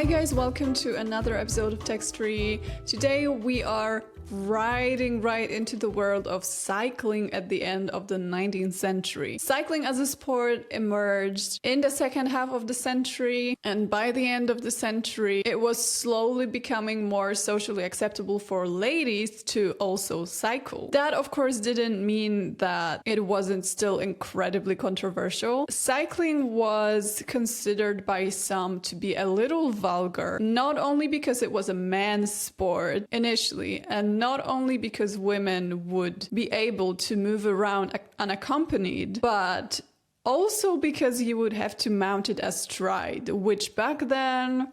guys, welcome to another episode of Textory. Today we are riding right into the world of cycling at the end of the 19th century. Cycling as a sport emerged in the second half of the century, and by the end of the century it was slowly becoming more socially acceptable for ladies to also cycle. That of course didn't mean that it wasn't still incredibly controversial. Cycling was considered by some to be a little vulgar, not only because it was a man's sport initially, and not only because women would be able to move around unaccompanied, but also because you would have to mount it astride, which back then,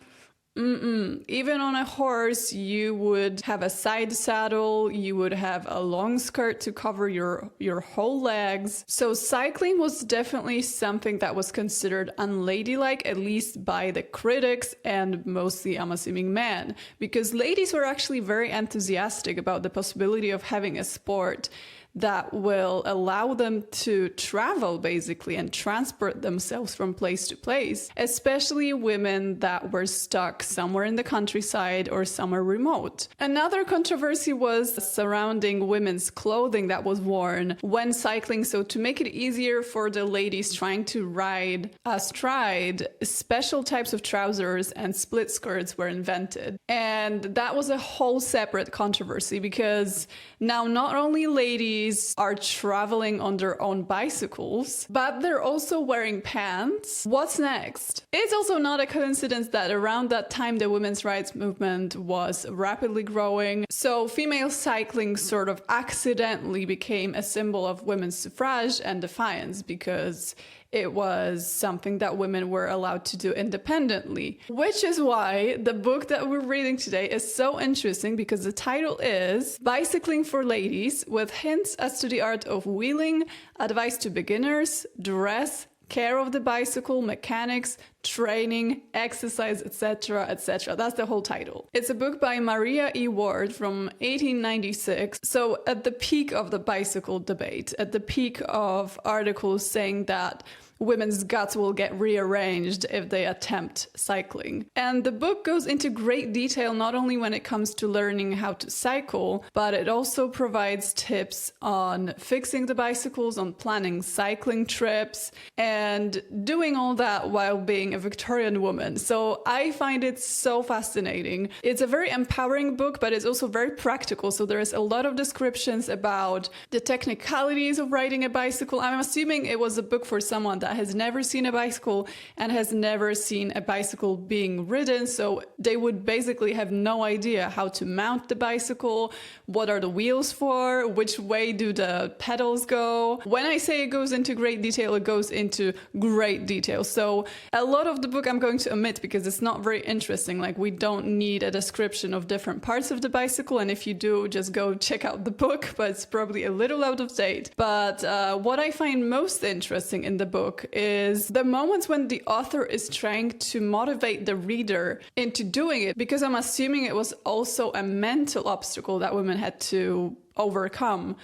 even on a horse, you would have a side saddle, you would have a long skirt to cover your whole legs. So cycling was definitely something that was considered unladylike, at least by the critics and mostly, I'm assuming, men, because ladies were actually very enthusiastic about the possibility of having a sport that will allow them to travel basically and transport themselves from place to place, especially women that were stuck somewhere in the countryside or somewhere remote. Another controversy was surrounding women's clothing that was worn when cycling. So to make it easier for the ladies trying to ride astride, special types of trousers and split skirts were invented. And that was a whole separate controversy because now not only ladies are traveling on their own bicycles, but they're also wearing pants. What's next? It's also not a coincidence that around that time the women's rights movement was rapidly growing. So female cycling sort of accidentally became a symbol of women's suffrage and defiance because it was something that women were allowed to do independently. Which is why the book that we're reading today is so interesting, because the title is Bicycling for Ladies, with hints as to the art of wheeling, advice to beginners, dress, care of the bicycle, mechanics, training, exercise, etc., etc. That's the whole title. It's a book by Maria E. Ward from 1896. So at the peak of the bicycle debate, at the peak of articles saying that women's guts will get rearranged if they attempt cycling. And the book goes into great detail not only when it comes to learning how to cycle, but it also provides tips on fixing the bicycles, on planning cycling trips, and doing all that while being a Victorian woman. So I find it so fascinating. It's a very empowering book, but it's also very practical. So there's a lot of descriptions about the technicalities of riding a bicycle. I'm assuming it was a book for someone that has never seen a bicycle and has never seen a bicycle being ridden, so they would basically have no idea how to mount the bicycle, what are the wheels for, which way do the pedals go. When I say it goes into great detail, it goes into great detail. So a lot of the book I'm going to omit because it's not very interesting. Like, we don't need a description of different parts of the bicycle, and if you do, just go check out the book, but it's probably a little out of date. But what I find most interesting in the book is the moments when the author is trying to motivate the reader into doing it, because I'm assuming it was also a mental obstacle that women had to overcome,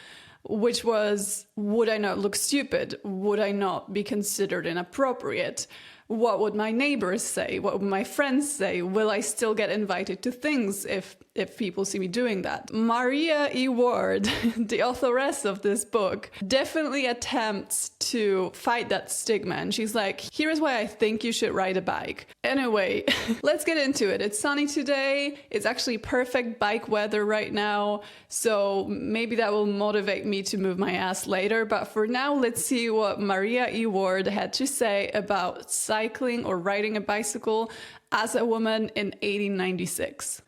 which was, would I not look stupid? Would I not be considered inappropriate? What would my neighbors say? What would my friends say? Will I still get invited to things if people see me doing that? Maria E. Ward, the authoress of this book, definitely attempts to fight that stigma. And she's like, here's why I think you should ride a bike. Anyway, let's get into it. It's sunny today. It's actually perfect bike weather right now. So maybe that will motivate me to move my ass later. But for now, let's see what Maria E. Ward had to say about cycling or riding a bicycle as a woman in 1896.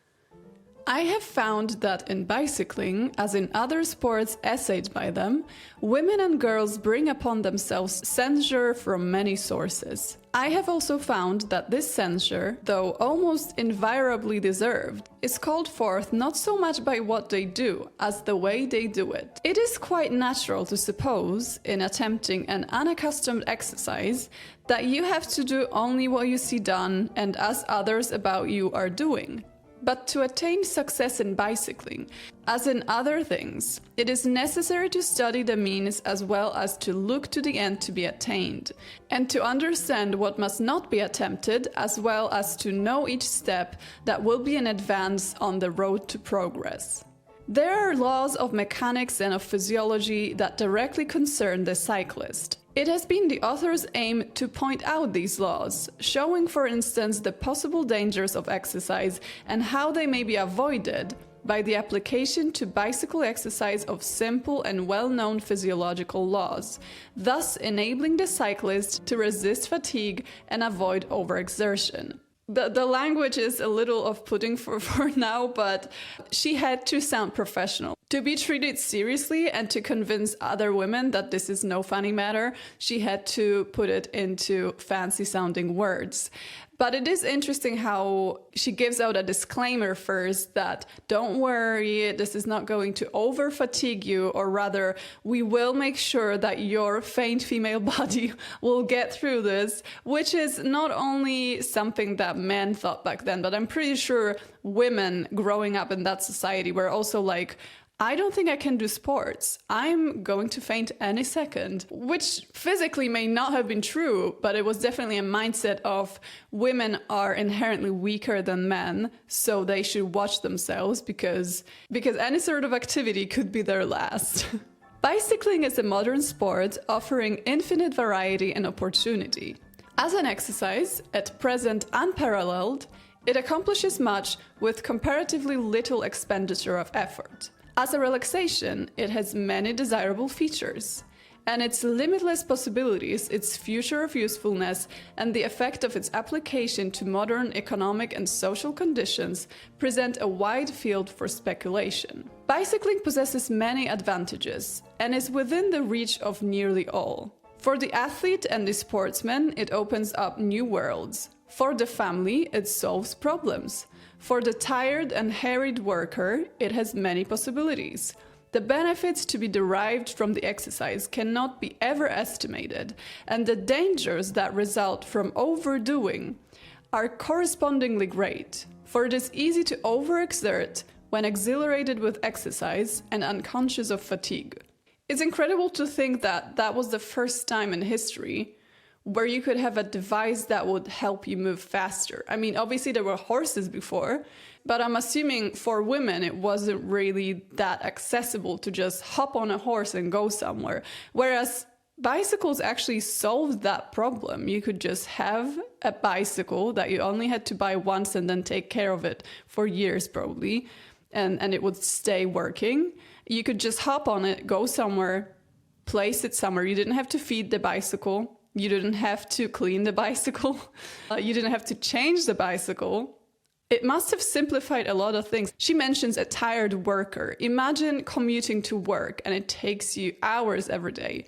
I have found that in bicycling, as in other sports essayed by them, women and girls bring upon themselves censure from many sources. I have also found that this censure, though almost invariably deserved, is called forth not so much by what they do, as the way they do it. It is quite natural to suppose, in attempting an unaccustomed exercise, that you have to do only what you see done and as others about you are doing. But to attain success in bicycling, as in other things, it is necessary to study the means as well as to look to the end to be attained, and to understand what must not be attempted, as well as to know each step that will be an advance on the road to progress. There are laws of mechanics and of physiology that directly concern the cyclist. It has been the author's aim to point out these laws, showing, for instance, the possible dangers of exercise and how they may be avoided by the application to bicycle exercise of simple and well-known physiological laws, thus enabling the cyclist to resist fatigue and avoid overexertion. The language is a little off-putting for now, but she had to sound professional. To be treated seriously and to convince other women that this is no funny matter, she had to put it into fancy-sounding words. But it is interesting how she gives out a disclaimer first that don't worry, this is not going to over-fatigue you, or rather, we will make sure that your faint female body will get through this, which is not only something that men thought back then, but I'm pretty sure women growing up in that society were also like, I don't think I can do sports. I'm going to faint any second, which physically may not have been true, but it was definitely a mindset of women are inherently weaker than men, so they should watch themselves because any sort of activity could be their last. Bicycling is a modern sport offering infinite variety and opportunity. As an exercise, at present unparalleled, it accomplishes much with comparatively little expenditure of effort. As a relaxation, it has many desirable features, and its limitless possibilities, its future of usefulness, and the effect of its application to modern economic and social conditions present a wide field for speculation. Bicycling possesses many advantages, and is within the reach of nearly all. For the athlete and the sportsman, it opens up new worlds. For the family, it solves problems. For the tired and harried worker, it has many possibilities. The benefits to be derived from the exercise cannot be ever estimated, and the dangers that result from overdoing are correspondingly great. For it is easy to overexert when exhilarated with exercise and unconscious of fatigue. It's incredible to think that that was the first time in history where you could have a device that would help you move faster. I mean, obviously there were horses before, but I'm assuming for women it wasn't really that accessible to just hop on a horse and go somewhere. Whereas bicycles actually solved that problem. You could just have a bicycle that you only had to buy once and then take care of it for years probably, and it would stay working. You could just hop on it, go somewhere, place it somewhere. You didn't have to feed the bicycle. You didn't have to clean the bicycle. You didn't have to change the bicycle. It must have simplified a lot of things. She mentions a tired worker. Imagine commuting to work and it takes you hours every day.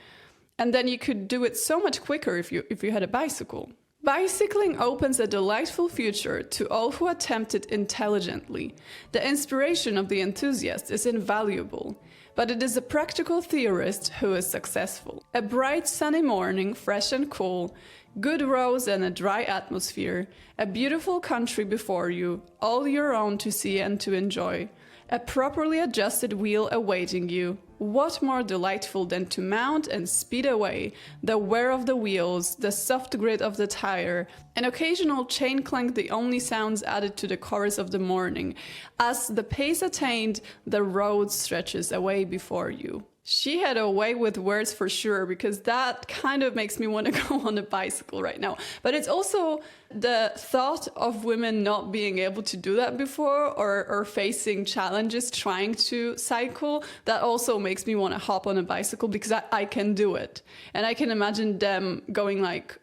And then you could do it so much quicker if you had a bicycle. Bicycling opens a delightful future to all who attempt it intelligently. The inspiration of the enthusiast is invaluable, but it is a practical theorist who is successful. A bright sunny morning, fresh and cool, good roads and a dry atmosphere, a beautiful country before you, all your own to see and to enjoy, a properly adjusted wheel awaiting you. What more delightful than to mount and speed away, the whir of the wheels, the soft grit of the tire, an occasional chain clank the only sounds added to the chorus of the morning. As the pace attained, the road stretches away before you. She had a way with words for sure, because that kind of makes me want to go on a bicycle right now. But it's also the thought of women not being able to do that before, or facing challenges trying to cycle, that also makes me want to hop on a bicycle, because I can do it. And I can imagine them going like,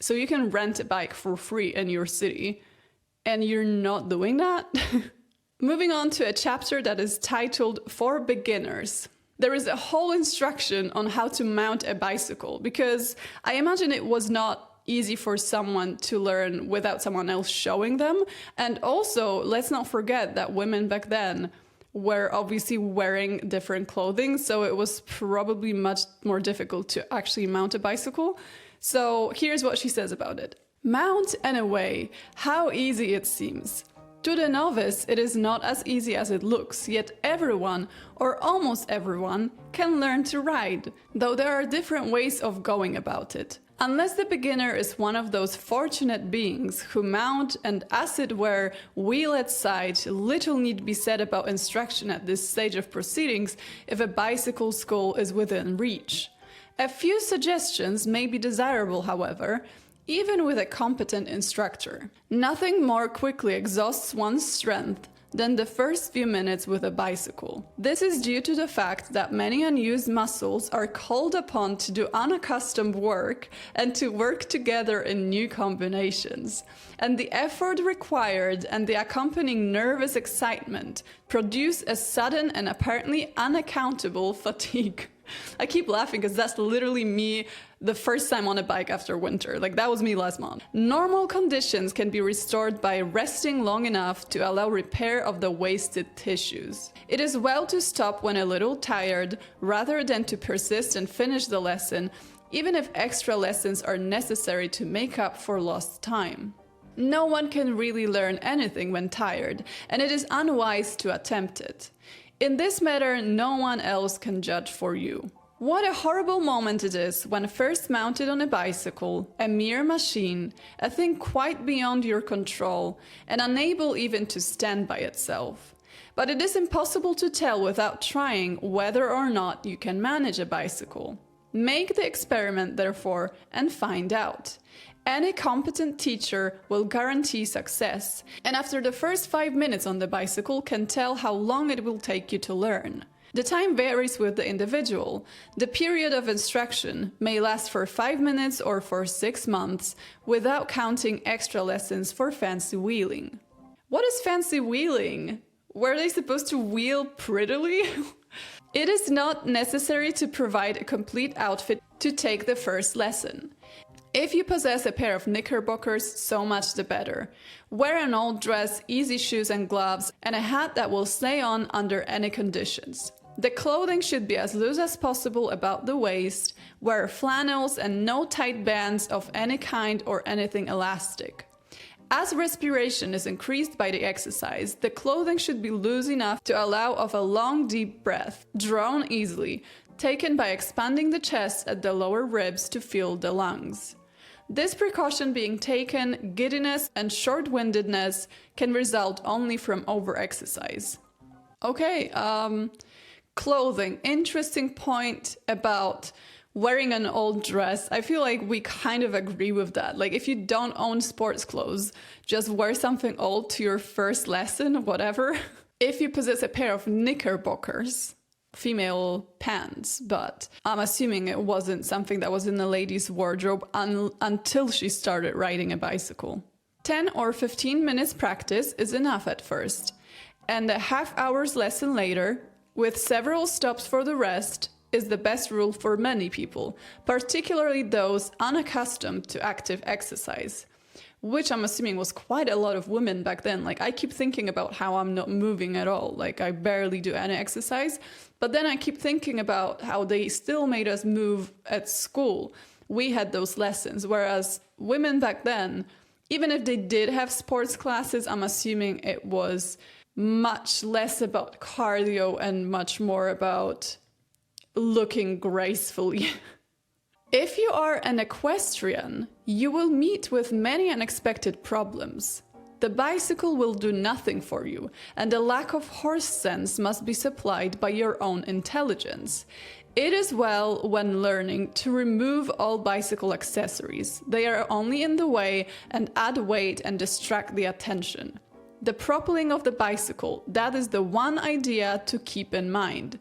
so you can rent a bike for free in your city, and you're not doing that? Moving on to a chapter that is titled For Beginners. There is a whole instruction on how to mount a bicycle, because I imagine it was not easy for someone to learn without someone else showing them. And also, let's not forget that women back then were obviously wearing different clothing, so it was probably much more difficult to actually mount a bicycle. So here's what she says about it. Mount and away, how easy it seems. To the novice, it is not as easy as it looks, yet everyone, or almost everyone, can learn to ride, though there are different ways of going about it. Unless the beginner is one of those fortunate beings who mount and, as it were, wheel at sight, little need be said about instruction at this stage of proceedings if a bicycle's goal is within reach. A few suggestions may be desirable, however, even with a competent instructor. Nothing more quickly exhausts one's strength than the first few minutes with a bicycle. This is due to the fact that many unused muscles are called upon to do unaccustomed work and to work together in new combinations. And the effort required and the accompanying nervous excitement produce a sudden and apparently unaccountable fatigue. I keep laughing because that's literally me the first time on a bike after winter. Like, that was me last month. Normal conditions can be restored by resting long enough to allow repair of the wasted tissues. It is well to stop when a little tired rather than to persist and finish the lesson, even if extra lessons are necessary to make up for lost time. No one can really learn anything when tired, and it is unwise to attempt it. In this matter, no one else can judge for you. What a horrible moment it is when first mounted on a bicycle, a mere machine, a thing quite beyond your control, and unable even to stand by itself. But it is impossible to tell without trying whether or not you can manage a bicycle. Make the experiment, therefore, and find out. Any competent teacher will guarantee success, and after the first 5 minutes on the bicycle can tell how long it will take you to learn. The time varies with the individual. The period of instruction may last for 5 minutes or for 6 months, without counting extra lessons for fancy wheeling. What is fancy wheeling? Were they supposed to wheel prettily? It is not necessary to provide a complete outfit to take the first lesson. If you possess a pair of knickerbockers, so much the better. Wear an old dress, easy shoes and gloves, and a hat that will stay on under any conditions. The clothing should be as loose as possible about the waist, wear flannels and no tight bands of any kind or anything elastic. As respiration is increased by the exercise, the clothing should be loose enough to allow of a long deep breath, drawn easily, taken by expanding the chest at the lower ribs to fill the lungs. This precaution being taken, giddiness and short-windedness can result only from over-exercise. Okay, clothing. Interesting point about wearing an old dress. I feel like we kind of agree with that. Like, if you don't own sports clothes, just wear something old to your first lesson, whatever. If you possess a pair of knickerbockers, female pants, but I'm assuming it wasn't something that was in the lady's wardrobe until she started riding a bicycle. 10 or 15 minutes practice is enough at first, and a half-hour's lesson later, with several stops for the rest, is the best rule for many people, particularly those unaccustomed to active exercise. Which I'm assuming was quite a lot of women back then. Like, I keep thinking about how I'm not moving at all. Like, I barely do any exercise. But then I keep thinking about how they still made us move at school. We had those lessons, whereas women back then, even if they did have sports classes, I'm assuming it was much less about cardio and much more about looking gracefully. If you are an equestrian, you will meet with many unexpected problems. The bicycle will do nothing for you, and the lack of horse sense must be supplied by your own intelligence. It is well, when learning, to remove all bicycle accessories. They are only in the way and add weight and distract the attention. The propelling of the bicycle, that is the one idea to keep in mind.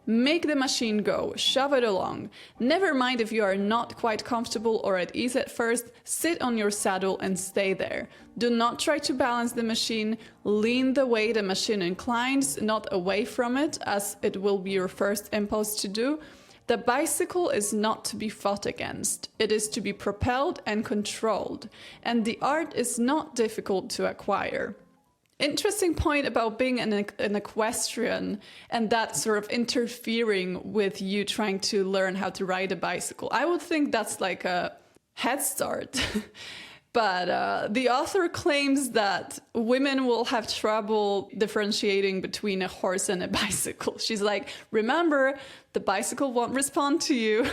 Make the machine go, shove it along. Never mind if you are not quite comfortable or at ease at first, sit on your saddle and stay there. Do not try to balance the machine, lean the way the machine inclines, not away from it, as it will be your first impulse to do. The bicycle is not to be fought against, it is to be propelled and controlled, and the art is not difficult to acquire. Interesting point about being an equestrian and that sort of interfering with you trying to learn how to ride a bicycle. I would think that's like a head start. But the author claims that women will have trouble differentiating between a horse and a bicycle. She's like, remember, the bicycle won't respond to you.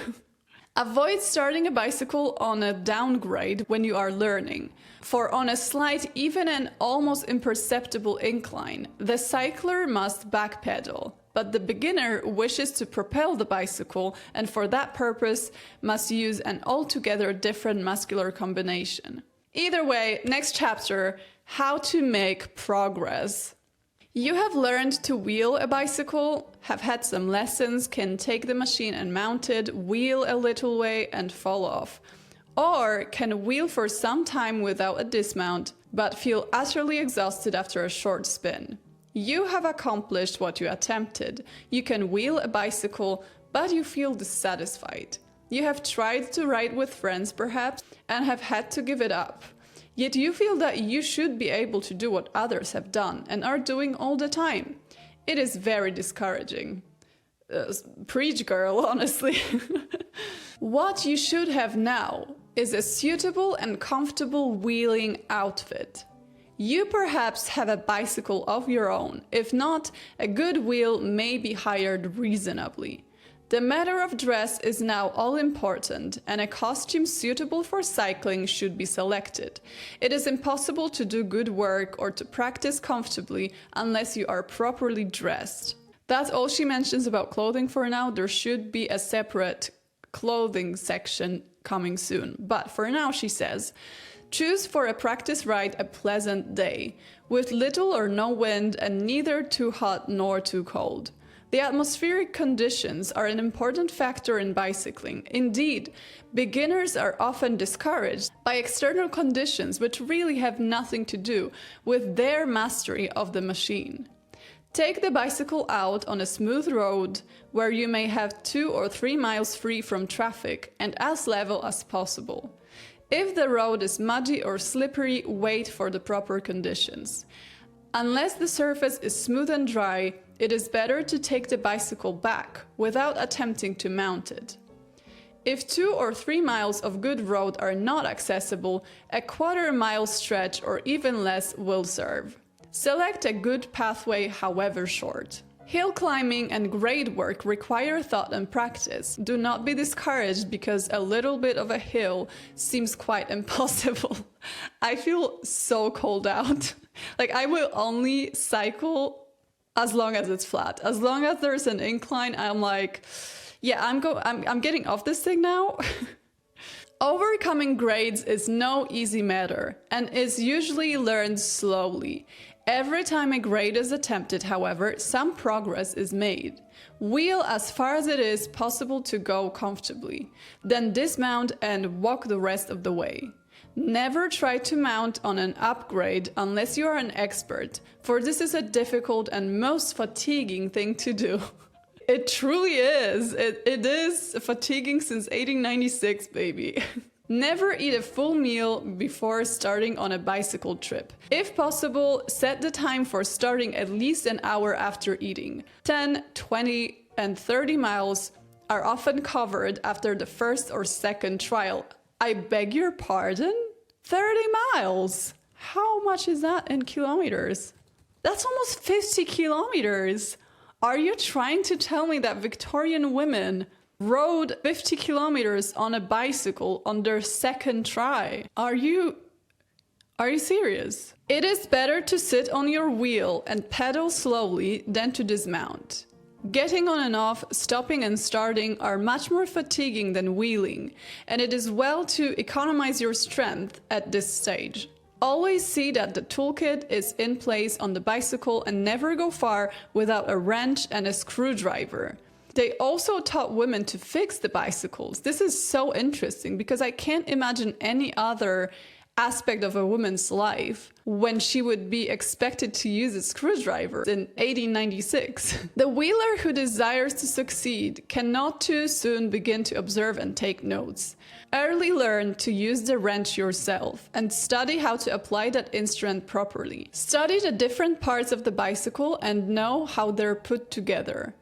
Avoid starting a bicycle on a downgrade when you are learning. For on a slight, even an almost imperceptible incline, the cycler must backpedal. But the beginner wishes to propel the bicycle and for that purpose must use an altogether different muscular combination. Either way, next chapter, how to make progress. You have learned to wheel a bicycle, have had some lessons, can take the machine and mount it, wheel a little way and fall off. Or can wheel for some time without a dismount, but feel utterly exhausted after a short spin. You have accomplished what you attempted. You can wheel a bicycle, but you feel dissatisfied. You have tried to ride with friends perhaps, and have had to give it up. Yet you feel that you should be able to do what others have done and are doing all the time. It is very discouraging. Preach, girl, honestly. What you should have now is a suitable and comfortable wheeling outfit. You perhaps have a bicycle of your own. If not, a good wheel may be hired reasonably. The matter of dress is now all important, and a costume suitable for cycling should be selected. It is impossible to do good work or to practice comfortably unless you are properly dressed. That's all she mentions about clothing for now. There should be a separate clothing section coming soon. But for now, she says, choose for a practice ride a pleasant day, with little or no wind and neither too hot nor too cold. The atmospheric conditions are an important factor in bicycling. Indeed, beginners are often discouraged by external conditions which really have nothing to do with their mastery of the machine. Take the bicycle out on a smooth road where you may have 2 or 3 miles free from traffic and as level as possible. If the road is muddy or slippery, wait for the proper conditions. Unless the surface is smooth and dry, it is better to take the bicycle back without attempting to mount it. If 2 or 3 miles of good road are not accessible, a quarter-mile stretch or even less will serve. Select a good pathway, however short. Hill climbing and grade work require thought and practice. Do not be discouraged because a little bit of a hill seems quite impossible. I feel so cold out. Like, I will only cycle as long as it's flat. As long as there's an incline, I'm like, yeah, I'm getting off this thing now. Overcoming grades is no easy matter and is usually learned slowly. Every time a grade is attempted, however, some progress is made. Wheel as far as it is possible to go comfortably, then dismount and walk the rest of the way. Never try to mount on an upgrade unless you are an expert, for this is a difficult and most fatiguing thing to do. It truly is. It is fatiguing since 1896, baby. Never eat a full meal before starting on a bicycle trip. If possible, set the time for starting at least an hour after eating. 10, 20, and 30 miles are often covered after the first or second trial. I beg your pardon? 30 miles! How much is that in kilometers? That's almost 50 kilometers! Are you trying to tell me that Victorian women rode 50 kilometers on a bicycle on their second try? Are you serious? It is better to sit on your wheel and pedal slowly than to dismount. Getting on and off, stopping and starting are much more fatiguing than wheeling, and it is well to economize your strength at this stage. Always see that the toolkit is in place on the bicycle and never go far without a wrench and a screwdriver. They also taught women to fix the bicycles. This is so interesting because I can't imagine any other aspect of a woman's life when she would be expected to use a screwdriver in 1896. The wheeler who desires to succeed cannot too soon begin to observe and take notes. Early learn to use the wrench yourself and study how to apply that instrument properly. Study the different parts of the bicycle and know how they're put together.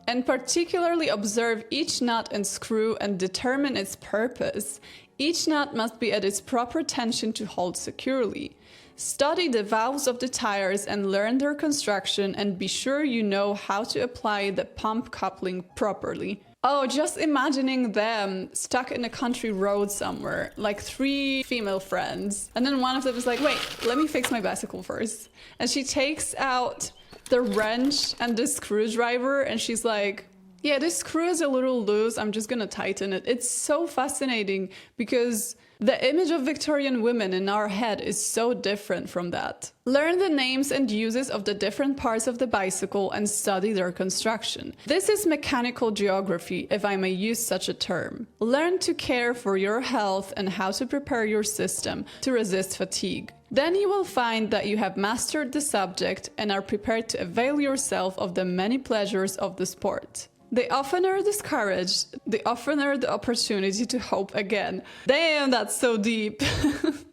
And particularly observe each nut and screw and determine its purpose. Each nut must be at its proper tension to hold securely. Study the valves of the tires and learn their construction, and be sure you know how to apply the pump coupling properly. Oh, just imagining them stuck in a country road somewhere, like 3 female friends. And then one of them is like, wait, let me fix my bicycle first. And she takes out the wrench and the screwdriver and she's like, yeah, this screw is a little loose, I'm just gonna tighten it. It's so fascinating because the image of Victorian women in our head is so different from that. Learn the names and uses of the different parts of the bicycle and study their construction. This is mechanical geography, if I may use such a term. Learn to care for your health and how to prepare your system to resist fatigue. Then you will find that you have mastered the subject and are prepared to avail yourself of the many pleasures of the sport. The oftener discouraged, the oftener the opportunity to hope again. Damn, that's so deep.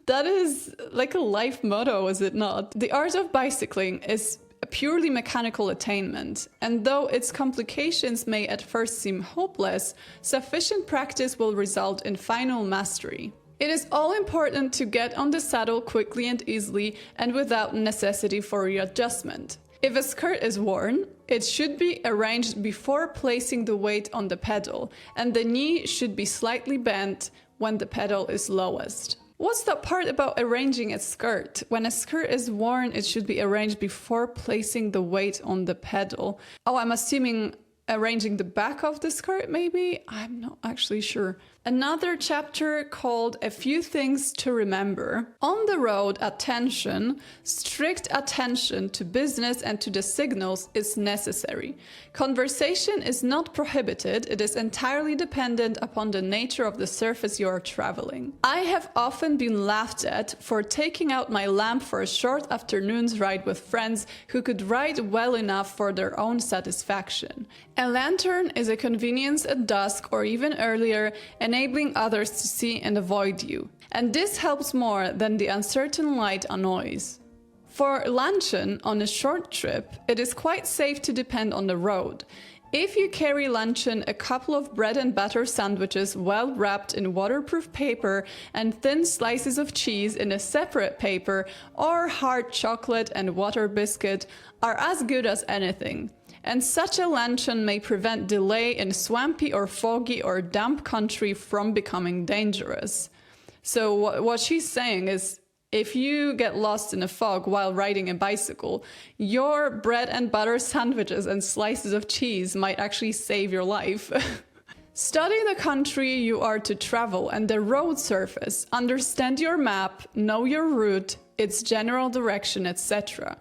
That is like a life motto, is it not? The art of bicycling is a purely mechanical attainment, and though its complications may at first seem hopeless, sufficient practice will result in final mastery. It is all important to get on the saddle quickly and easily and without necessity for readjustment. If a skirt is worn, it should be arranged before placing the weight on the pedal, and the knee should be slightly bent when the pedal is lowest. What's that part about arranging a skirt? When a skirt is worn, it should be arranged before placing the weight on the pedal. Oh, I'm assuming arranging the back of the skirt, maybe? I'm not actually sure. Another chapter called A Few Things to Remember. On the road, attention, strict attention to business and to the signals is necessary. Conversation is not prohibited, it is entirely dependent upon the nature of the surface you are traveling. I have often been laughed at for taking out my lamp for a short afternoon's ride with friends who could ride well enough for their own satisfaction. A lantern is a convenience at dusk or even earlier, enabling others to see and avoid you. And this helps more than the uncertain light annoys. For luncheon on a short trip, it is quite safe to depend on the road. If you carry luncheon, a couple of bread and butter sandwiches well wrapped in waterproof paper and thin slices of cheese in a separate paper, or hard chocolate and water biscuit are as good as anything. And such a luncheon may prevent delay in swampy or foggy or damp country from becoming dangerous. So what she's saying is, if you get lost in a fog while riding a bicycle, your bread and butter sandwiches and slices of cheese might actually save your life. Study the country you are to travel and the road surface. Understand your map, know your route, its general direction, etc.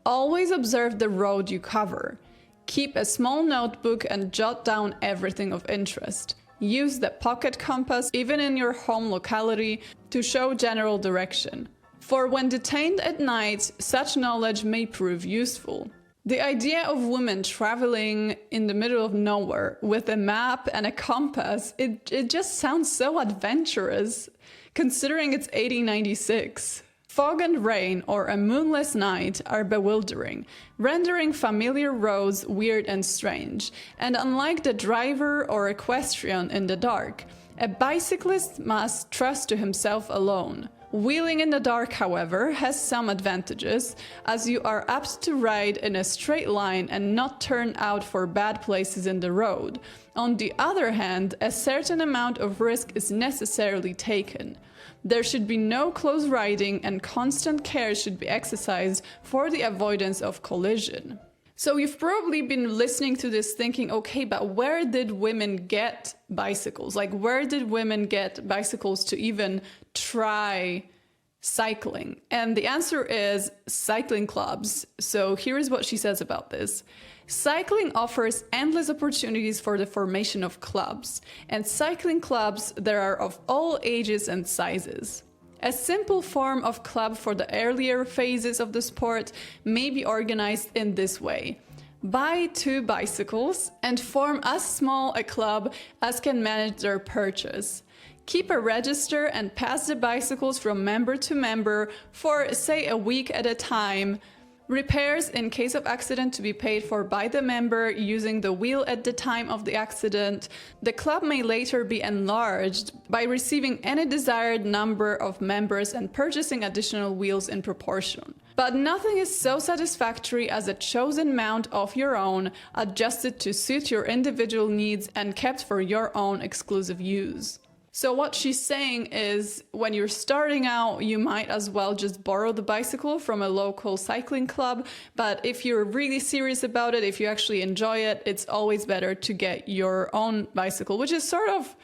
Always observe the road you cover. Keep a small notebook and jot down everything of interest. Use the pocket compass, even in your home locality, to show general direction. For when detained at night, such knowledge may prove useful. The idea of women traveling in the middle of nowhere with a map and a compass, it just sounds so adventurous, considering it's 1896. Fog and rain or a moonless night are bewildering, rendering familiar roads weird and strange. And unlike the driver or equestrian in the dark, a bicyclist must trust to himself alone. Wheeling in the dark, however, has some advantages, as you are apt to ride in a straight line and not turn out for bad places in the road. On the other hand, a certain amount of risk is necessarily taken. There should be no close riding and constant care should be exercised for the avoidance of collision. So you've probably been listening to this thinking, okay, but where did women get bicycles? Like, where did women get bicycles to even try cycling? And the answer is cycling clubs. So here is what she says about this. Cycling offers endless opportunities for the formation of clubs, and cycling clubs there are of all ages and sizes. A simple form of club for the earlier phases of the sport may be organized in this way. Buy 2 bicycles and form as small a club as can manage their purchase. Keep a register and pass the bicycles from member to member for, say, a week at a time. Repairs in case of accident to be paid for by the member using the wheel at the time of the accident. The club may later be enlarged by receiving any desired number of members and purchasing additional wheels in proportion. But nothing is so satisfactory as a chosen mount of your own, adjusted to suit your individual needs and kept for your own exclusive use. So what she's saying is, when you're starting out, you might as well just borrow the bicycle from a local cycling club. But if you're really serious about it, if you actually enjoy it, it's always better to get your own bicycle, which is sort of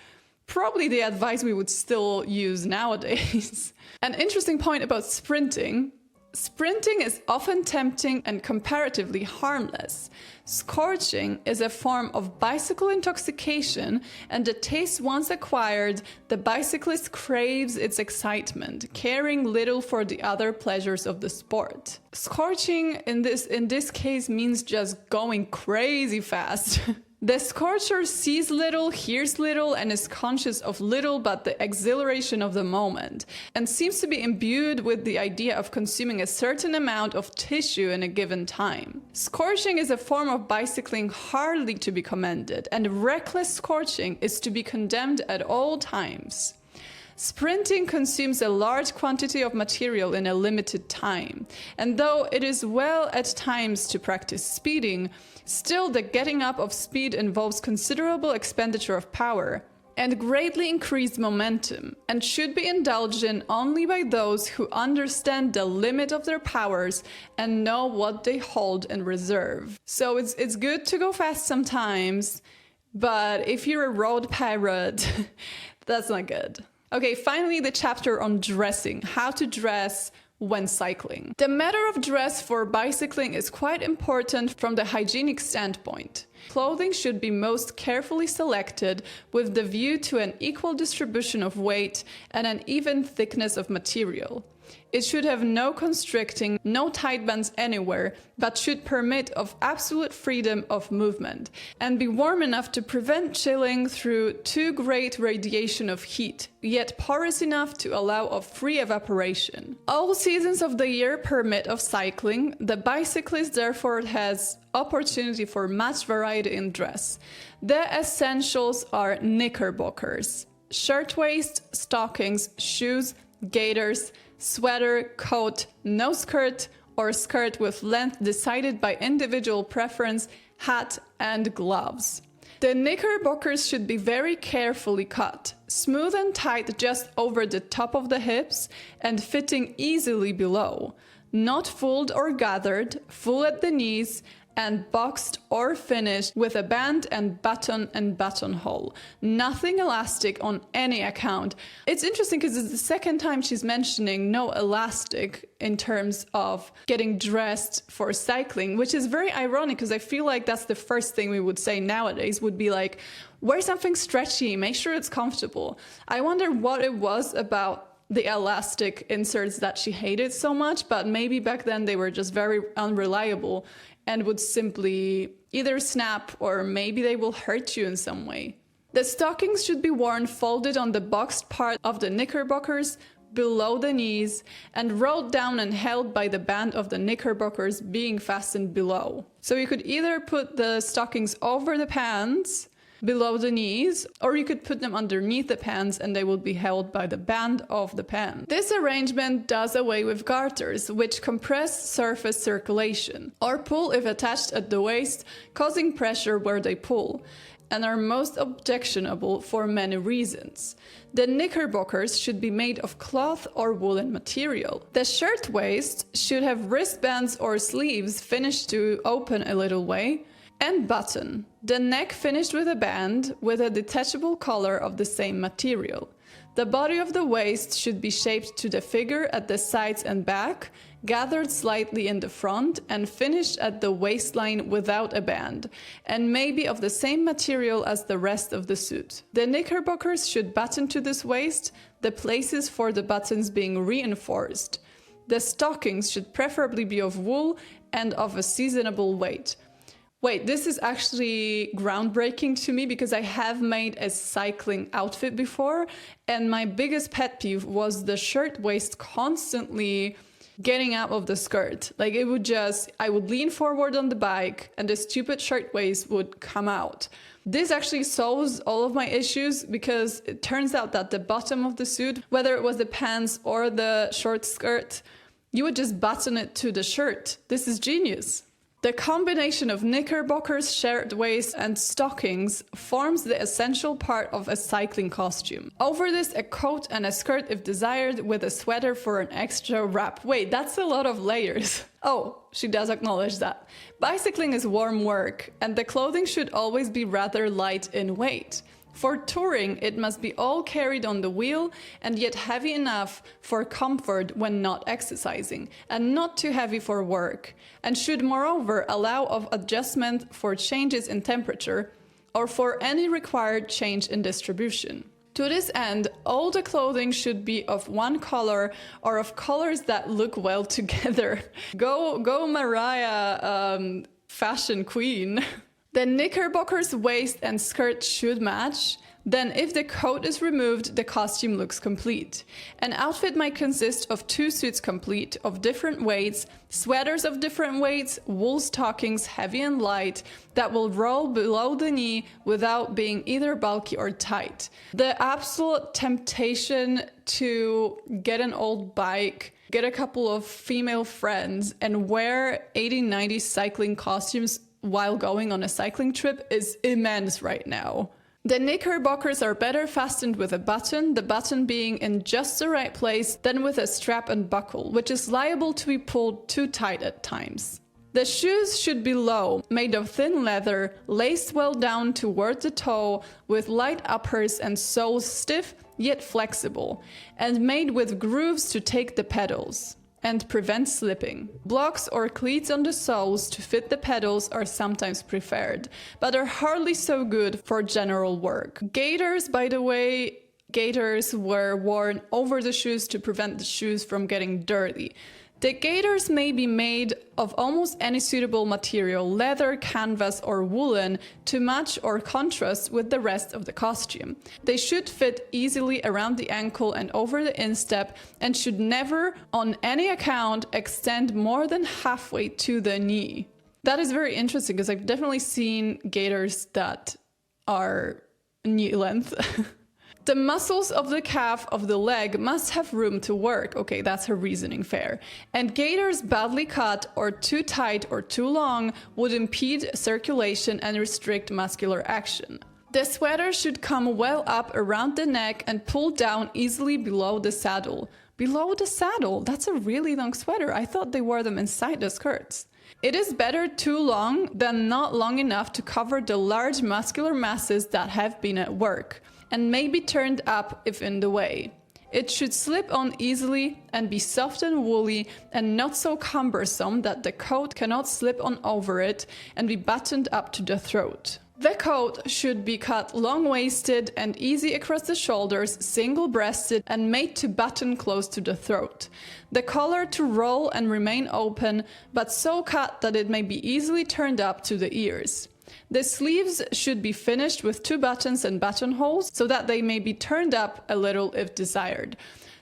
probably the advice we would still use nowadays. An interesting point about sprinting. Sprinting is often tempting and comparatively harmless. Scorching is a form of bicycle intoxication, and the taste once acquired, the bicyclist craves its excitement, caring little for the other pleasures of the sport. Scorching in this case means just going crazy fast. The scorcher sees little, hears little, and is conscious of little but the exhilaration of the moment, and seems to be imbued with the idea of consuming a certain amount of tissue in a given time. Scorching is a form of bicycling hardly to be commended, and reckless scorching is to be condemned at all times. Sprinting consumes a large quantity of material in a limited time, and though it is well at times to practice speeding, still the getting up of speed involves considerable expenditure of power and greatly increased momentum, and should be indulged in only by those who understand the limit of their powers and know what they hold in reserve. So it's good to go fast sometimes, but if you're a road pirate, that's not good. Okay, finally the chapter on dressing, how to dress when cycling. The matter of dress for bicycling is quite important from the hygienic standpoint. Clothing should be most carefully selected with the view to an equal distribution of weight and an even thickness of material. It should have no constricting, no tight bands anywhere, but should permit of absolute freedom of movement, and be warm enough to prevent chilling through too great radiation of heat, yet porous enough to allow of free evaporation. All seasons of the year permit of cycling. The bicyclist therefore has opportunity for much variety in dress. The essentials are knickerbockers, shirtwaist, stockings, shoes, gaiters, sweater, coat, no skirt, or skirt with length decided by individual preference, hat, and gloves. The knickerbockers should be very carefully cut, smooth and tight just over the top of the hips, and fitting easily below, not fulled or gathered, full at the knees, and boxed or finished with a band and buttonhole. Nothing elastic on any account. It's interesting because it's the second time she's mentioning no elastic in terms of getting dressed for cycling, which is very ironic because I feel like that's the first thing we would say nowadays, would be like, wear something stretchy, make sure it's comfortable. I wonder what it was about the elastic inserts that she hated so much, but maybe back then they were just very unreliable and would simply either snap or maybe they will hurt you in some way. The stockings should be worn folded on the boxed part of the knickerbockers below the knees and rolled down and held by the band of the knickerbockers being fastened below. So you could either put the stockings over the pants below the knees, or you could put them underneath the pants and they would be held by the band of the pants. This arrangement does away with garters, which compress surface circulation, or pull if attached at the waist, causing pressure where they pull, and are most objectionable for many reasons. The knickerbockers should be made of cloth or woolen material. The shirtwaist should have wristbands or sleeves finished to open a little way, and button. The neck finished with a band with a detachable collar of the same material. The body of the waist should be shaped to the figure at the sides and back, gathered slightly in the front, and finished at the waistline without a band, and may be of the same material as the rest of the suit. The knickerbockers should button to this waist, the places for the buttons being reinforced. The stockings should preferably be of wool and of a seasonable weight. Wait, this is actually groundbreaking to me because I have made a cycling outfit before, and my biggest pet peeve was the shirtwaist constantly getting out of the skirt. Like I would lean forward on the bike and the stupid shirtwaist would come out. This actually solves all of my issues because it turns out that the bottom of the suit, whether it was the pants or the short skirt, you would just button it to the shirt. This is genius. The combination of knickerbockers, shirt waist, and stockings forms the essential part of a cycling costume. Over this, a coat and a skirt if desired, with a sweater for an extra wrap. Wait, that's a lot of layers. Oh, she does acknowledge that. Bicycling is warm work, and the clothing should always be rather light in weight. For touring, it must be all carried on the wheel and yet heavy enough for comfort when not exercising, and not too heavy for work, and should moreover allow of adjustment for changes in temperature or for any required change in distribution. To this end, all the clothing should be of one color or of colors that look well together. Go Mariah, fashion queen. The knickerbockers, waist and skirt should match. Then if the coat is removed, the costume looks complete. An outfit might consist of 2 suits complete, of different weights, sweaters of different weights, wool stockings, heavy and light, that will roll below the knee without being either bulky or tight. The absolute temptation to get an old bike, get a couple of female friends, and wear 80s, 90s cycling costumes while going on a cycling trip is immense right now. The knickerbockers are better fastened with a button, the button being in just the right place, than with a strap and buckle, which is liable to be pulled too tight at times. The shoes should be low, made of thin leather, laced well down toward the toe, with light uppers and soles stiff yet flexible, and made with grooves to take the pedals and prevent slipping. Blocks or cleats on the soles to fit the pedals are sometimes preferred, but are hardly so good for general work. Gaiters, by the way, gaiters were worn over the shoes to prevent the shoes from getting dirty. The gaiters may be made of almost any suitable material, leather, canvas, or woolen, to match or contrast with the rest of the costume. They should fit easily around the ankle and over the instep, and should never, on any account, extend more than halfway to the knee. That is very interesting, because I've definitely seen gaiters that are knee length. The muscles of the calf of the leg must have room to work. Okay, that's her reasoning, fair. And gaiters badly cut or too tight or too long would impede circulation and restrict muscular action. The sweater should come well up around the neck and pull down easily below the saddle. Below the saddle? That's a really long sweater. I thought they wore them inside the skirts. It is better too long than not long enough to cover the large muscular masses that have been at work, and may be turned up if in the way. It should slip on easily and be soft and woolly and not so cumbersome that the coat cannot slip on over it, and be buttoned up to the throat. The coat should be cut long-waisted and easy across the shoulders, single-breasted, and made to button close to the throat. The collar to roll and remain open, but so cut that it may be easily turned up to the ears. The sleeves should be finished with 2 buttons and buttonholes, so that they may be turned up a little if desired.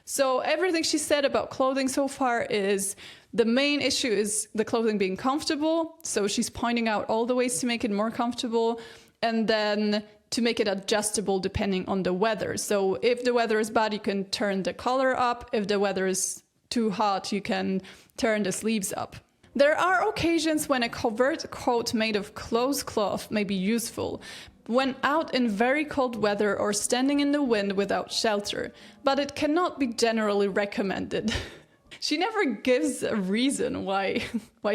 So everything she said about clothing so far is the main issue is the clothing being comfortable. So she's pointing out all the ways to make it more comfortable, and then to make it adjustable depending on the weather. So if the weather is bad, you can turn the collar up. If the weather is too hot, you can turn the sleeves up. There are occasions when a covert coat made of close cloth may be useful, when out in very cold weather or standing in the wind without shelter, but it cannot be generally recommended. She never gives a reason why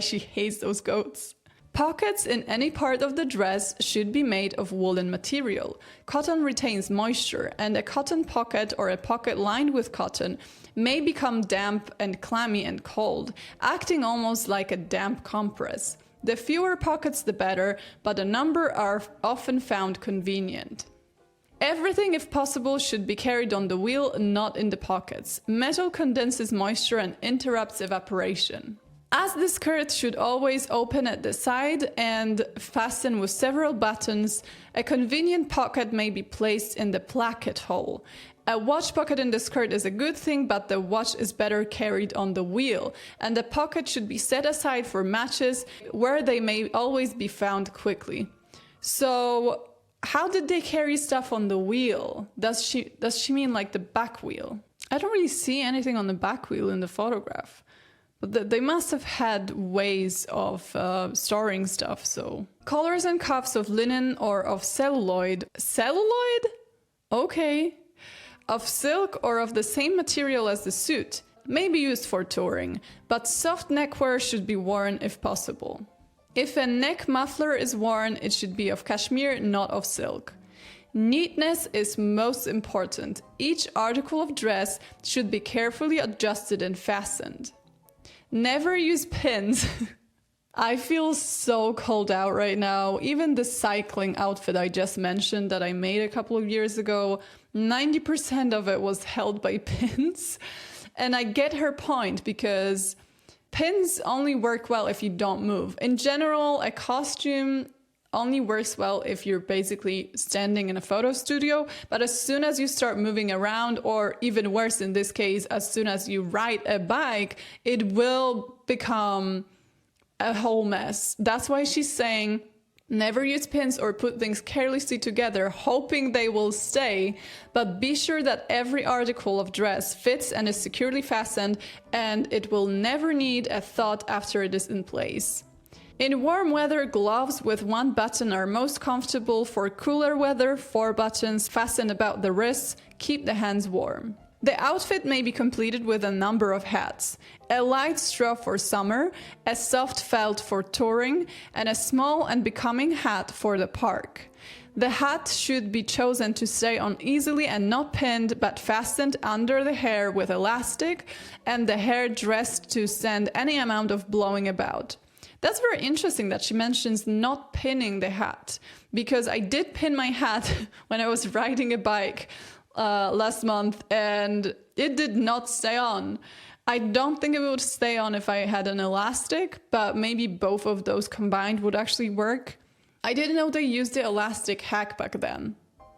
she hates those coats. Pockets in any part of the dress should be made of woolen material. Cotton retains moisture, and a cotton pocket or a pocket lined with cotton may become damp and clammy and cold, acting almost like a damp compress. The fewer pockets the better, but a number are often found convenient. Everything, if possible, should be carried on the wheel, not in the pockets. Metal condenses moisture and interrupts evaporation. As the skirt should always open at the side and fasten with several buttons, a convenient pocket may be placed in the placket hole. A watch pocket in the skirt is a good thing, but the watch is better carried on the wheel, and the pocket should be set aside for matches where they may always be found quickly. So how did they carry stuff on the wheel? Does she mean like the back wheel? I don't really see anything on the back wheel in the photograph. But they must have had ways of storing stuff, so. Collars and cuffs of linen or of celluloid. Celluloid? Okay. Of silk or of the same material as the suit may be used for touring, but soft neckwear should be worn if possible. If a neck muffler is worn, it should be of cashmere, not of silk. Neatness is most important. Each article of dress should be carefully adjusted and fastened. Never use pins. I feel so called out right now. Even the cycling outfit I just mentioned that I made a couple of years ago, 90% of it was held by pins. And I get her point because pins only work well if you don't move. In general, a costume only works well if you're basically standing in a photo studio, but as soon as you start moving around, or even worse in this case, as soon as you ride a bike, it will become a whole mess. That's why she's saying never use pins or put things carelessly together, hoping they will stay, but be sure that every article of dress fits and is securely fastened, and it will never need a thought after it is in place. In warm weather, gloves with one button are most comfortable. For cooler weather, 4 buttons fastened about the wrists keep the hands warm. The outfit may be completed with a number of hats. A light straw for summer, a soft felt for touring, and a small and becoming hat for the park. The hat should be chosen to stay on easily and not pinned, but fastened under the hair with elastic, and the hair dressed to stand any amount of blowing about. That's very interesting that she mentions not pinning the hat, because I did pin my hat when I was riding a bike last month and it did not stay on. I don't think it would stay on if I had an elastic, but maybe both of those combined would actually work. I didn't know they used the elastic hack back then.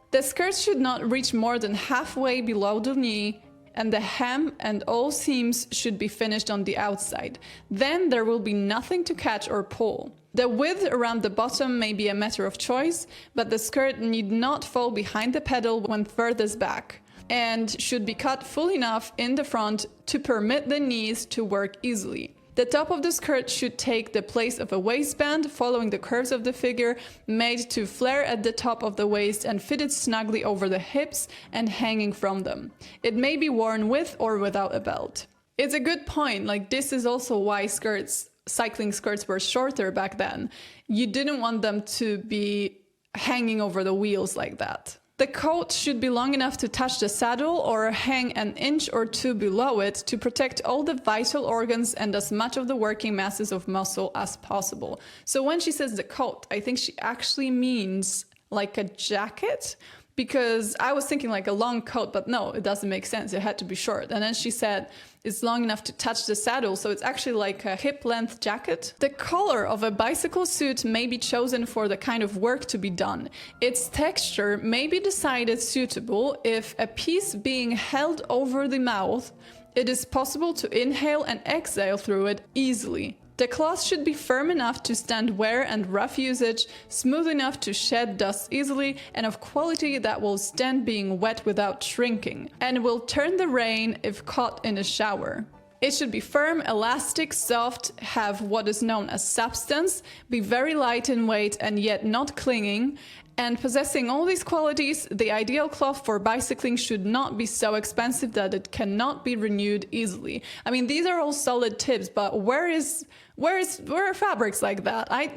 The skirt should not reach more than halfway below the knee, and the hem and all seams should be finished on the outside. Then there will be nothing to catch or pull. The width around the bottom may be a matter of choice, but the skirt need not fall behind the pedal when furthest back, and should be cut full enough in the front to permit the knees to work easily. The top of the skirt should take the place of a waistband, following the curves of the figure, made to flare at the top of the waist and fitted snugly over the hips and hanging from them. It may be worn with or without a belt. It's a good point, like this is also why cycling skirts were shorter back then. You didn't want them to be hanging over the wheels like that. The coat should be long enough to touch the saddle or hang an inch or 2 below it to protect all the vital organs and as much of the working masses of muscle as possible. So when she says the coat, I think she actually means like a jacket, because I was thinking like a long coat, but no, it doesn't make sense. It had to be short. And then she said it's long enough to touch the saddle, so it's actually like a hip-length jacket. The color of a bicycle suit may be chosen for the kind of work to be done. Its texture may be decided suitable if a piece being held over the mouth, it is possible to inhale and exhale through it easily. The cloth should be firm enough to stand wear and rough usage, smooth enough to shed dust easily, and of quality that will stand being wet without shrinking, and will turn the rain if caught in a shower. It should be firm, elastic, soft, have what is known as substance, be very light in weight and yet not clinging, and possessing all these qualities, the ideal cloth for bicycling should not be so expensive that it cannot be renewed easily. I mean, these are all solid tips, but where are fabrics like that? I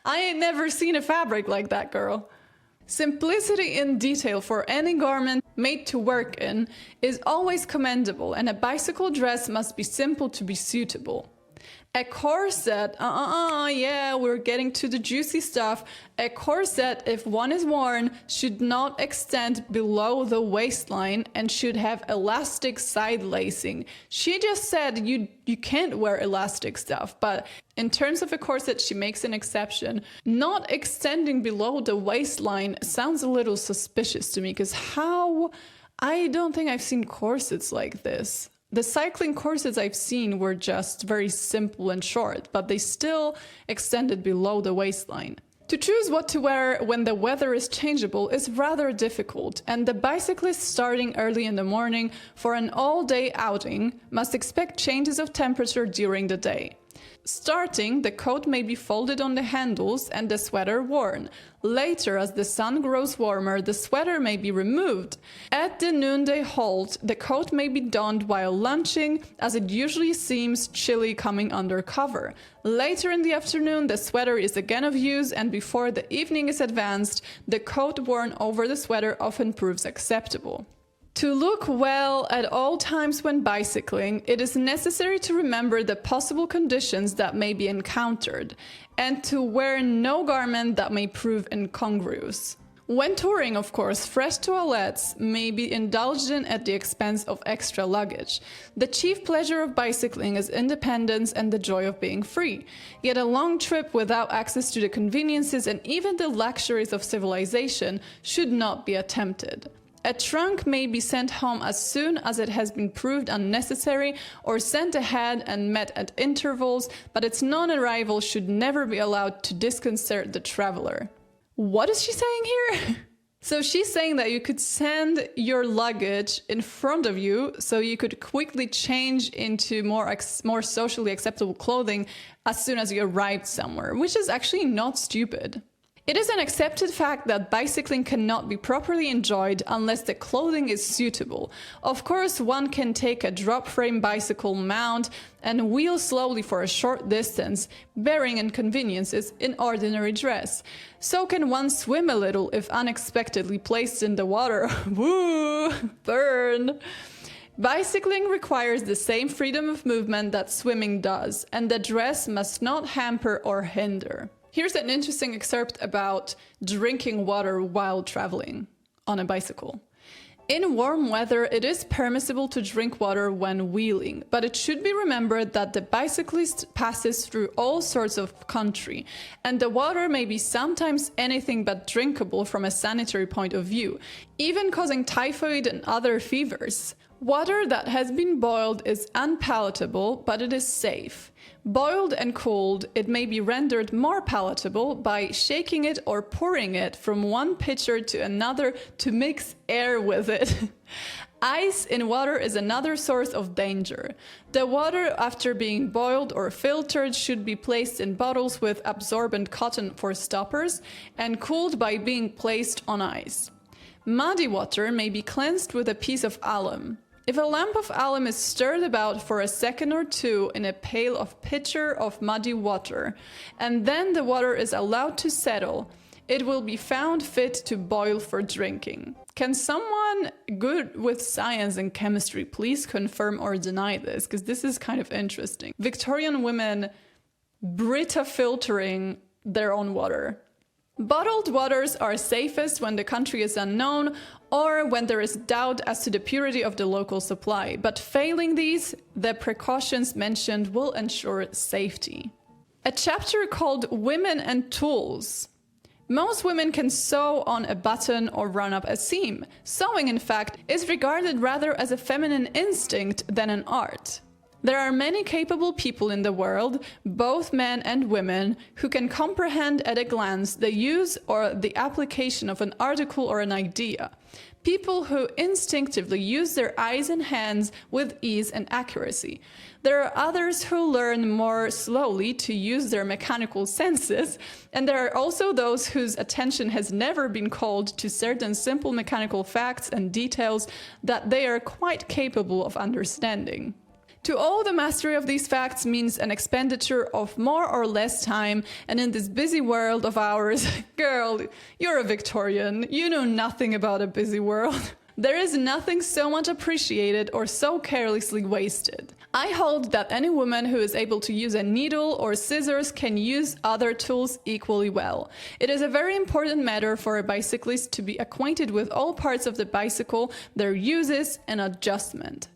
ain't never seen a fabric like that, girl. Simplicity in detail for any garment made to work in is always commendable, and a bicycle dress must be simple to be suitable. A corset, yeah, we're getting to the juicy stuff. A corset, if one is worn, should not extend below the waistline and should have elastic side lacing. She just said you can't wear elastic stuff, but in terms of a corset, she makes an exception. Not extending below the waistline sounds a little suspicious to me, because I don't think I've seen corsets like this. The cycling corsets I've seen were just very simple and short, but they still extended below the waistline. To choose what to wear when the weather is changeable is rather difficult, and the bicyclist starting early in the morning for an all-day outing must expect changes of temperature during the day. Starting, the coat may be folded on the handles and the sweater worn. Later, as the sun grows warmer, the sweater may be removed. At the noonday halt, the coat may be donned while lunching, as it usually seems chilly coming under cover. Later in the afternoon, the sweater is again of use, and before the evening is advanced, the coat worn over the sweater often proves acceptable. To look well at all times when bicycling, it is necessary to remember the possible conditions that may be encountered, and to wear no garment that may prove incongruous. When touring, of course, fresh toilettes may be indulged in at the expense of extra luggage. The chief pleasure of bicycling is independence and the joy of being free. Yet a long trip without access to the conveniences and even the luxuries of civilization should not be attempted. A trunk may be sent home as soon as it has been proved unnecessary, or sent ahead and met at intervals, but its non-arrival should never be allowed to disconcert the traveler. What is she saying here? So she's saying that you could send your luggage in front of you so you could quickly change into more socially acceptable clothing as soon as you arrived somewhere, which is actually not stupid. It is an accepted fact that bicycling cannot be properly enjoyed unless the clothing is suitable. Of course, one can take a drop frame bicycle mount and wheel slowly for a short distance, bearing inconveniences in ordinary dress. So can one swim a little if unexpectedly placed in the water. Woo! Burn! Bicycling requires the same freedom of movement that swimming does, and the dress must not hamper or hinder. Here's an interesting excerpt about drinking water while traveling on a bicycle. In warm weather, it is permissible to drink water when wheeling, but it should be remembered that the bicyclist passes through all sorts of country, and the water may be sometimes anything but drinkable from a sanitary point of view, even causing typhoid and other fevers. Water that has been boiled is unpalatable, but it is safe. Boiled and cooled, it may be rendered more palatable by shaking it or pouring it from one pitcher to another to mix air with it. Ice in water is another source of danger. The water, after being boiled or filtered, should be placed in bottles with absorbent cotton for stoppers and cooled by being placed on ice. Muddy water may be cleansed with a piece of alum. If a lump of alum is stirred about for a second or two in a pail or pitcher of muddy water, and then the water is allowed to settle, it will be found fit to boil for drinking. Can someone good with science and chemistry please confirm or deny this? Because this is kind of interesting. Victorian women Brita filtering their own water. Bottled waters are safest when the country is unknown or when there is doubt as to the purity of the local supply, but failing these, the precautions mentioned will ensure safety. A chapter called Women and Tools. Most women can sew on a button or run up a seam. Sewing, in fact, is regarded rather as a feminine instinct than an art. There are many capable people in the world, both men and women, who can comprehend at a glance the use or the application of an article or an idea. People who instinctively use their eyes and hands with ease and accuracy. There are others who learn more slowly to use their mechanical senses, and there are also those whose attention has never been called to certain simple mechanical facts and details that they are quite capable of understanding. To all, the mastery of these facts means an expenditure of more or less time, and in this busy world of ours, girl, you're a Victorian, you know nothing about a busy world. There is nothing so much appreciated or so carelessly wasted. I hold that any woman who is able to use a needle or scissors can use other tools equally well. It is a very important matter for a bicyclist to be acquainted with all parts of the bicycle, their uses and adjustment.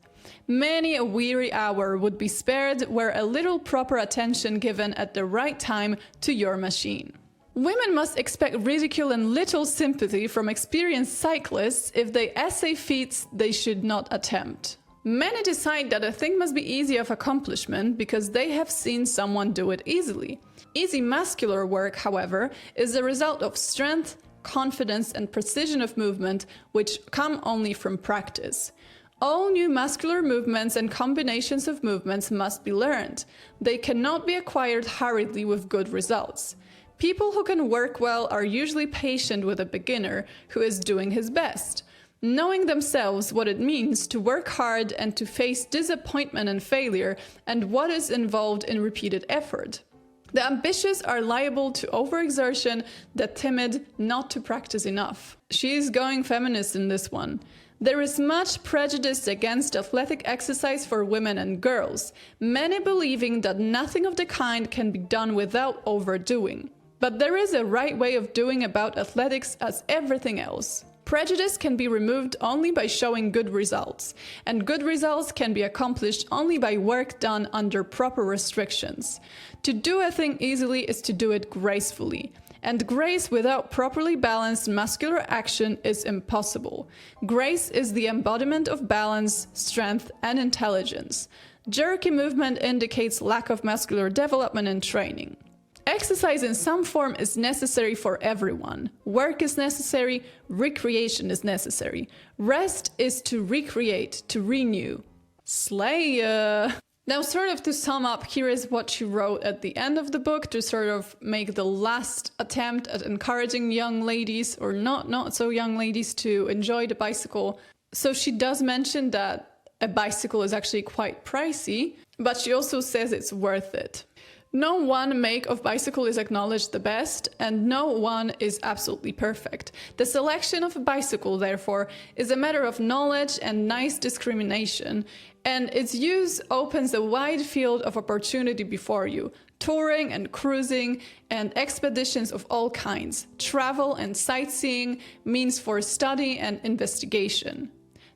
Many a weary hour would be spared were a little proper attention given at the right time to your machine. Women must expect ridicule and little sympathy from experienced cyclists if they essay feats they should not attempt. Many decide that a thing must be easy of accomplishment because they have seen someone do it easily. Easy muscular work, however, is the result of strength, confidence and precision of movement which come only from practice. All new muscular movements and combinations of movements must be learned. They cannot be acquired hurriedly with good results. People who can work well are usually patient with a beginner who is doing his best, knowing themselves what it means to work hard and to face disappointment and failure and what is involved in repeated effort. The ambitious are liable to overexertion, the timid not to practice enough. She is going feminist in this one. There is much prejudice against athletic exercise for women and girls, many believing that nothing of the kind can be done without overdoing. But there is a right way of doing about athletics as everything else. Prejudice can be removed only by showing good results, and good results can be accomplished only by work done under proper restrictions. To do a thing easily is to do it gracefully, and grace without properly balanced muscular action is impossible. Grace is the embodiment of balance, strength, and intelligence. Jerky movement indicates lack of muscular development and training. Exercise in some form is necessary for everyone. Work is necessary, recreation is necessary. Rest is to recreate, to renew. Slay! Now, sort of to sum up, here is what she wrote at the end of the book to sort of make the last attempt at encouraging young ladies, or not so young ladies, to enjoy the bicycle. So she does mention that a bicycle is actually quite pricey, but she also says it's worth it. No one make of bicycle is acknowledged the best, and no one is absolutely perfect. The selection of a bicycle, therefore, is a matter of knowledge and nice discrimination, and its use opens a wide field of opportunity before you. Touring and cruising and expeditions of all kinds, travel and sightseeing, means for study and investigation.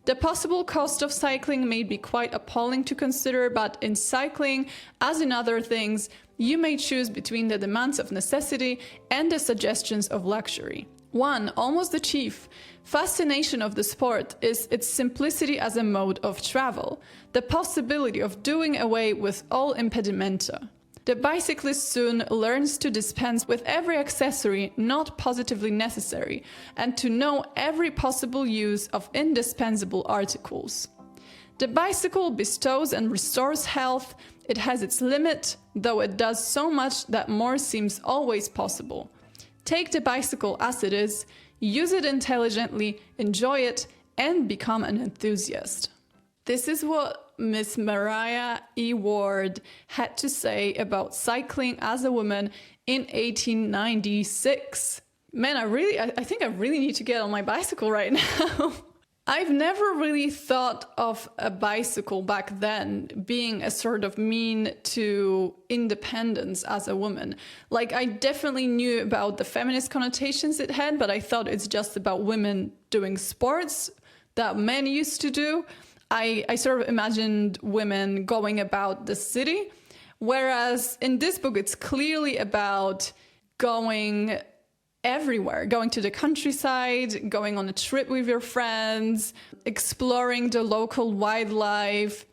The possible cost of cycling may be quite appalling to consider, but in cycling, as in other things, you may choose between the demands of necessity and the suggestions of luxury. One, almost the chief, fascination of the sport is its simplicity as a mode of travel, the possibility of doing away with all impedimenta. The bicyclist soon learns to dispense with every accessory not positively necessary and to know every possible use of indispensable articles. The bicycle bestows and restores health. It has its limit, though it does so much that more seems always possible. Take the bicycle as it is, use it intelligently, enjoy it, and become an enthusiast. This is what Miss Mariah E. Ward had to say about cycling as a woman in 1896. Man, I think I really need to get on my bicycle right now. I've never really thought of a bicycle back then being a sort of mean to independence as a woman. Like, I definitely knew about the feminist connotations it had, but I thought it's just about women doing sports that men used to do. I sort of imagined women going about the city, whereas in this book it's clearly about going everywhere, going to the countryside, going on a trip with your friends, exploring the local wildlife.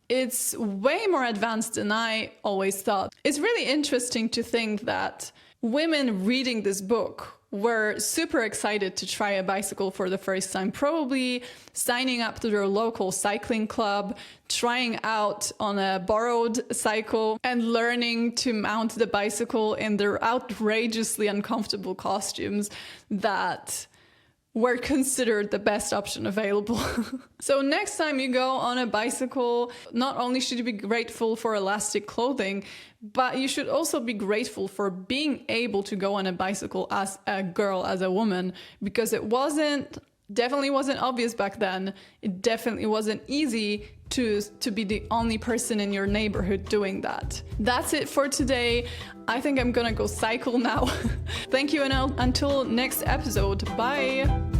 It's way more advanced than I always thought. It's really interesting to think that women reading this book were super excited to try a bicycle for the first time, probably signing up to their local cycling club, trying out on a borrowed cycle, and learning to mount the bicycle in their outrageously uncomfortable costumes that were considered the best option available. So next time you go on a bicycle, not only should you be grateful for elastic clothing, but you should also be grateful for being able to go on a bicycle as a girl, as a woman, because it wasn't definitely wasn't obvious back then. It definitely wasn't easy to be the only person in your neighborhood doing that. That's it for today. I think I'm gonna go cycle now. Thank you, and until next episode. Bye!